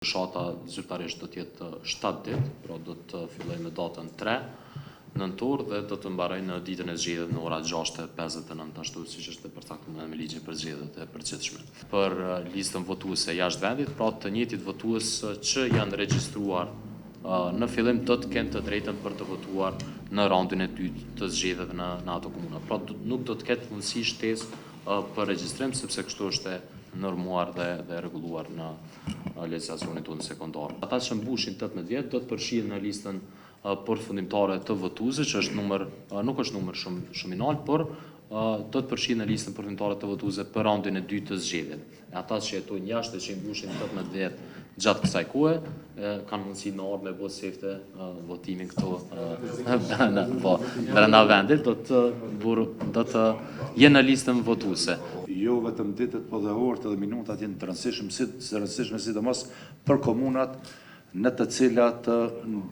Fshata zyrtarisht do të jetë 7 ditë, pra do të filloj me datën 3 nëntor dhe do të mbaroj në ditën e zgjedhjeve në orat 6:59, ashtu siç është përcaktuar me ligjin për zgjedhjet e përgjithshme. Për listën votuese jashtë vendit, pra të njëjtit votues që janë regjistruar në fillim do të kenë të drejtën për të votuar në raundin e dytë të zgjedhjeve në ato komuna. Pra nuk do të ketë mundësi shtesë për regjistrim, sepse kështu është normuar dhe rregulluar në legjislacionin tonë sekondar. Ata që mbushin 18 vjet do të përfshihen në listën përfundimtare të votuesve, që është nuk është numër shumë i lartë, por do të përfshihen në listën përfundimtare të votuesve për raundin e dytë të zgjedhjeve. Ata që jetojnë jashtë që i mbushin 18 vjet gjatë kësaj kohe kanë mundësi në orë me bërë sefte votimin këtu brenda vendit, do të jenë në listën votuese. Jo vetëm ditët, po dhe orët edhe minutat janë të rëndësishme sidomos për komunat në të cilat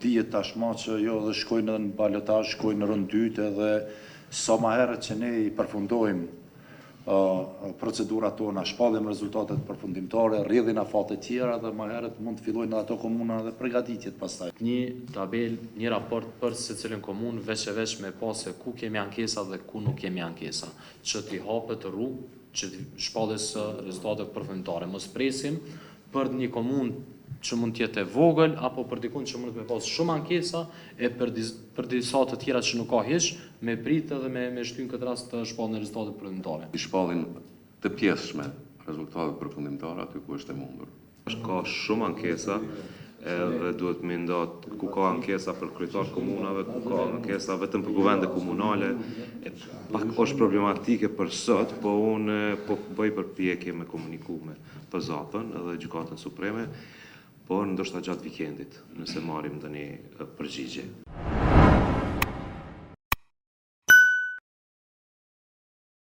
dihet tashmë që jo dhe shkojnë edhe në balotazh, shkojnë në rënd dytë edhe sa më herët që ne i përfundojmë procedurat tona, shpallim rezultatet përfundimtare, rrjedhin afate të tjera dhe më herët mund të fillojnë në ato komuna dhe përgatitjet pastaj. Një tabel, një raport për secilin komunë veç me pas se ku kemi ankesa dhe ku nuk kemi ankesa, që t'i hapet rrugë që shpallis rezultatet përfundimtare. Mos presim për një komunë që mund të jetë e vogël apo për dikun që mund të pas shumë ankesa e për disa të tjera që nuk ka hiç, me prit edhe me shtyn këtë rast të shpallin rezultatet përfundimtare. I shpallin të pjesshme rezultatet përfundimtare aty ku është e mundur. Ka shumë ankesa edhe duhet me ndat ku ka ankesa për kryetar komunave, ku ka ankesa vetëm për kuvende komunale, pak është problematike për sot, po unë po bëj përpjekje me komuniku me PZAP-ën edhe Gjykatën Supreme, por ndoshta gjatë vikendit, nëse marrim tani përgjigje.